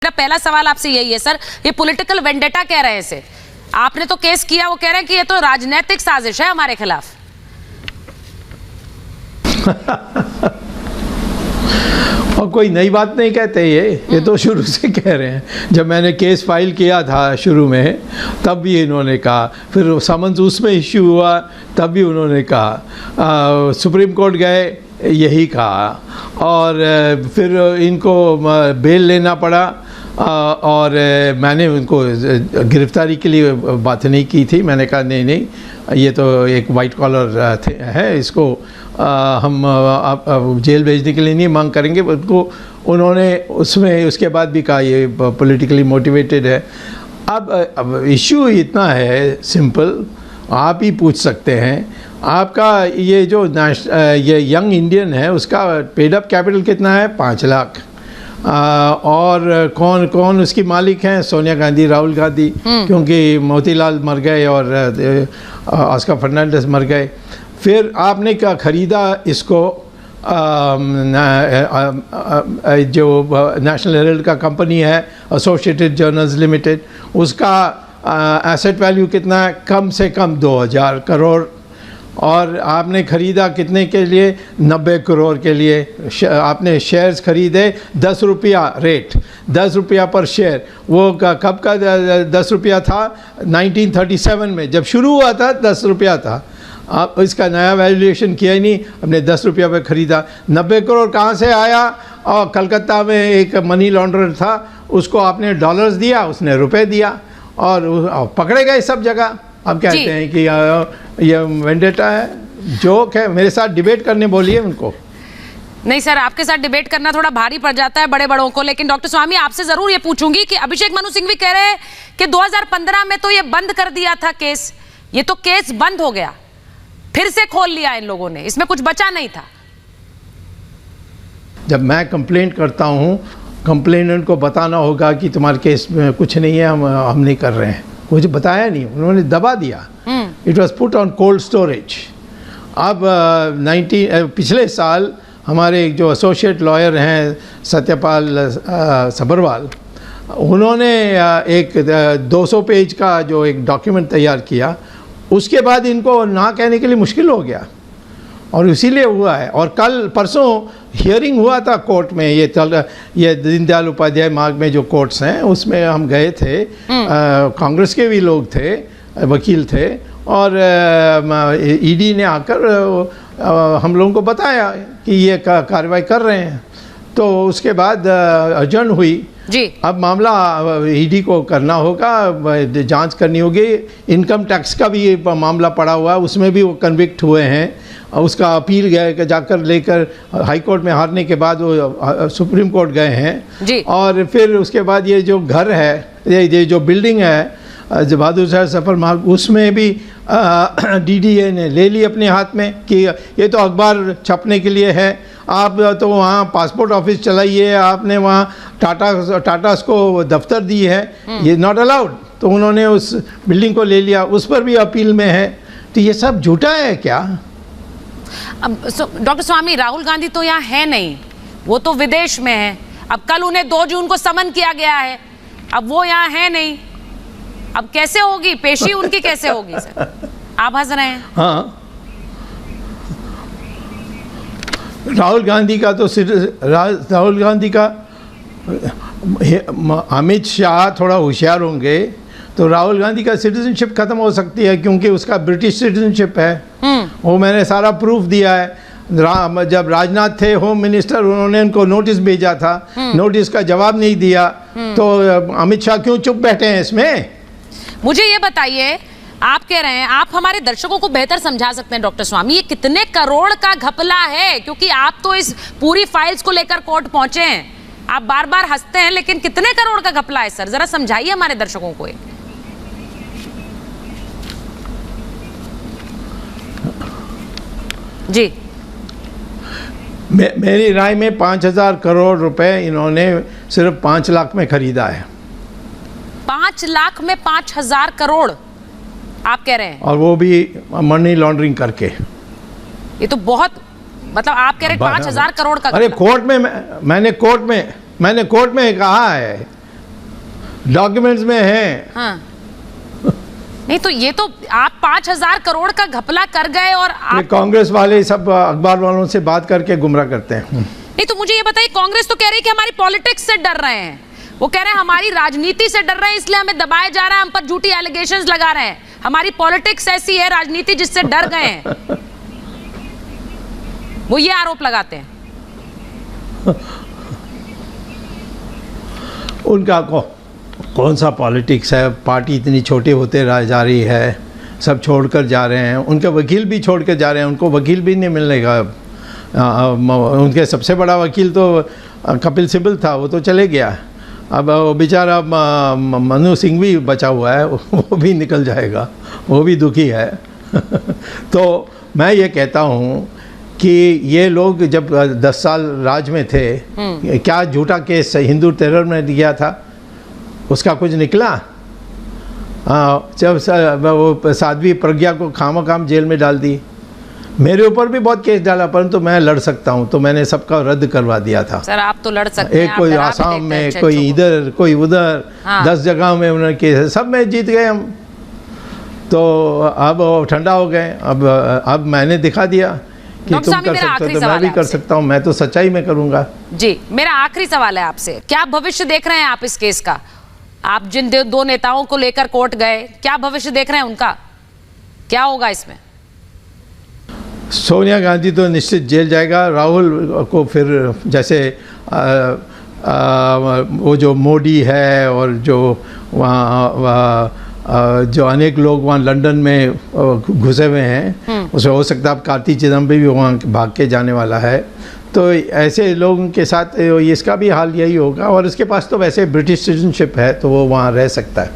मेरा पहला सवाल आपसे यही है सर, ये पॉलिटिकल वेंडेटा कह रहे हैं इसे, आपने तो केस किया, वो कह रहे हैं कि ये तो राजनीतिक साजिश है हमारे खिलाफ। और कोई नई बात नहीं कहते, ये तो शुरू से कह रहे हैं। जब मैंने केस फाइल किया था शुरू में तब भी इन्होंने कहा, फिर समन्स उसमें इश्यू हुआ तब भी उन्होंने कहा, सुप्रीम कोर्ट गए यही कहा, और फिर इनको बेल लेना पड़ा, और मैंने उनको गिरफ्तारी के लिए बात नहीं की थी। मैंने कहा नहीं ये तो एक वाइट कॉलर है, इसको हम जेल भेजने के लिए नहीं मांग करेंगे। उनको उन्होंने उसमें उसके बाद भी कहा ये पॉलिटिकली मोटिवेटेड है। अब इश्यू इतना है सिंपल, आप ही पूछ सकते हैं, आपका ये जो ये यंग इंडियन है उसका पेड अप कैपिटल कितना है? 5 लाख। और कौन कौन उसकी मालिक हैं? सोनिया गांधी, राहुल गांधी, क्योंकि मोतीलाल मर गए और ऑस्कर फर्नांडिस मर गए। फिर आपने क्या खरीदा इसको, जो नेशनल हेराल्ड का कंपनी है एसोसिएटेड जर्नल्स लिमिटेड, उसका एसेट वैल्यू कितना है? कम से कम 2000 करोड़। और आपने ख़रीदा कितने के लिए? 90 करोड़ के लिए। आपने शेयर्स ख़रीदे 10 रुपया रेट, 10 रुपया पर शेयर। वो कब का 10 रुपया था? 1937 में जब शुरू हुआ था 10 रुपया था। आप इसका नया वैल्यूएशन किया ही नहीं, हमने 10 रुपया पे ख़रीदा। 90 करोड़ कहाँ से आया? और कलकत्ता में एक मनी लॉन्ड्रर था, उसको आपने डॉलर्स दिया, उसने रुपए दिया, और पकड़े गए सब जगह। अब कहते हैं कि ये वेंडेटा है, जोक है। मेरे साथ डिबेट करने बोलिए उनको। नहीं सर, आपके साथ डिबेट करना थोड़ा भारी पड़ जाता है बड़े बड़ों को। लेकिन डॉक्टर स्वामी आपसे जरूर ये पूछूंगी कि अभिषेक मनु सिंह भी कह रहे हैं कि 2015 में तो ये बंद कर दिया था केस, ये तो केस बंद हो गया, फिर से खोल लिया इन लोगों ने, इसमें कुछ बचा नहीं था। जब मैं कंप्लेंट करता हूँ, कंप्लेनेंट को बताना होगा कि तुम्हारे केस में कुछ नहीं है, हम नहीं कर रहे हैं। कुछ बताया नहीं, उन्होंने दबा दिया। It was put on cold storage. अब पिछले साल हमारे जो एसोसिएट लॉयर हैं सत्यपाल सबरवाल, उन्होंने एक 200 पेज का जो एक डॉक्यूमेंट तैयार किया, उसके बाद इनको ना कहने के लिए मुश्किल हो गया, और इसीलिए हुआ है। और कल परसों हियरिंग हुआ था कोर्ट में, ये दीनदयाल उपाध्याय मार्ग में जो कोर्ट्स हैं उसमें हम गए थे। कांग्रेस के भी लोग थे, वकील थे, और ईडी ने आकर हम लोगों को बताया कि ये कार्रवाई कर रहे हैं। तो उसके बाद अजर्न हुई जी। अब मामला ईडी को करना होगा, जांच करनी होगी। इनकम टैक्स का भी मामला पड़ा हुआ है, उसमें भी वो कन्विक्ट हुए हैं। उसका अपील गए जाकर लेकर हाई कोर्ट में हारने के बाद वो सुप्रीम कोर्ट गए हैं जी। और फिर उसके बाद ये जो घर है, ये जो बिल्डिंग है जो बहादुर शाह सफर मार्ग, उसमें भी डीडीए ने ले ली अपने हाथ में कि ये तो अखबार छपने के लिए है। आप तो वहाँ पासपोर्ट ऑफिस चलाइए, आपने वहाँ टाटास को दफ्तर दी है, ये नॉट अलाउड। तो उन्होंने उस बिल्डिंग को ले लिया, उस पर भी अपील में है। तो ये सब झूठा है क्या? अब डॉक्टर स्वामी, राहुल गांधी तो यहाँ है नहीं, वो तो विदेश में है। अब कल उन्हें 2 जून को समन किया गया है, अब वो यहाँ है नहीं, अब कैसे होगी पेशी उनकी, कैसे होगी सर? आप हंस रहे हैं। हाँ, राहुल गांधी का तो राहुल गांधी का अमित शाह थोड़ा होशियार होंगे तो राहुल गांधी का सिटीजनशिप खत्म हो सकती है, क्योंकि उसका ब्रिटिश सिटीजनशिप है। वो मैंने सारा प्रूफ दिया है। जब राजनाथ थे होम मिनिस्टर, उन्होंने उनको नोटिस भेजा था, नोटिस का जवाब नहीं दिया, तो अमित शाह क्यों चुप बैठे हैं इसमें? मुझे ये बताइए, आप कह रहे हैं, आप हमारे दर्शकों को बेहतर समझा सकते हैं डॉक्टर स्वामी, ये कितने करोड़ का घपला है? क्योंकि आप तो इस पूरी फाइल्स को लेकर कोर्ट पहुंचे हैं, आप बार बार हंसते हैं, लेकिन कितने करोड़ का घपला है सर? जरा समझाइए हमारे दर्शकों को। जी, मेरी राय में 5000 करोड़ रुपए इन्होंने सिर्फ 5 लाख में खरीदा है। 5 लाख में 5000 करोड़ आप कह रहे हैं? और वो भी मनी लॉन्ड्रिंग करके। ये तो बहुत, मतलब आप कह रहे हैं 5000 करोड़ का। अरे कोर्ट में मैंने कोर्ट में कहा है, डॉक्यूमेंट्स में है। हाँ नहीं तो ये तो आप 5,000 करोड़ का घपला कर गए और ये आप कांग्रेस वाले सब अखबार वालों से बात करके गुमराह करते हैं। नहीं तो मुझे ये बताइए, कांग्रेस तो कह रही है कि हमारी पॉलिटिक्स से डर रहे हैं, वो कह रहे हैं हमारी राजनीति से डर रहे हैं, इसलिए हमें दबाया जा रहा है, हम पर झूठी एलिगेशंस लगा रहे हैं, हमारी पॉलिटिक्स ऐसी है, राजनीति जिससे डर गए हैं, वो ये आरोप लगाते हैं। उनका कौन सा पॉलिटिक्स है, पार्टी इतनी छोटी होते जा रही है, सब छोड़कर जा रहे हैं, उनके वकील भी छोड़कर जा रहे हैं, उनको वकील भी नहीं मिलने का। उनके सबसे बड़ा वकील तो कपिल सिब्बल था, वो तो चले गया। अब वो बेचारा मनु सिंह भी बचा हुआ है, वो भी निकल जाएगा, वो भी दुखी है। तो मैं ये कहता हूँ कि ये लोग जब 10 साल राज में थे, क्या झूठा केस हिंदू टेरर में दिया था, उसका कुछ निकला? जब वो साध्वी प्रज्ञा को खामखाम जेल में डाल दी, मेरे ऊपर भी बहुत केस डाला, परंतु मैं लड़ सकता हूँ, तो मैंने सबका रद्द करवा दिया था। सर आप तो लड़ सकते हैं, एक कोई आसाम में, कोई इधर, कोई उधर, 10 जगहों में उन्होंने केस, सब में जीत गए हम। तो अब ठंडा हो गए। अब मैंने दिखा दिया कि तुम कर सकते हो तो मैं भी कर सकता हूँ, मैं तो सच्चाई में करूँगा। जी मेरा आखिरी सवाल है आपसे, क्या भविष्य देख रहे हैं आप इस केस का? आप जिन दो नेताओं को लेकर कोर्ट गए, क्या भविष्य देख रहे हैं उनका, क्या होगा इसमें? सोनिया गांधी तो निश्चित जेल जाएगा। राहुल को फिर जैसे वो जो मोदी है और जो वहाँ जो अनेक लोग वहाँ लंदन में घुसे हुए हैं, उसे हो सकता है अब कार्ति चिदम्बरम भी वहाँ भाग के जाने वाला है। तो ऐसे लोगों के साथ इसका भी हाल यही होगा, और इसके पास तो वैसे ब्रिटिश सिटीजनशिप है, तो वो वहाँ रह सकता है।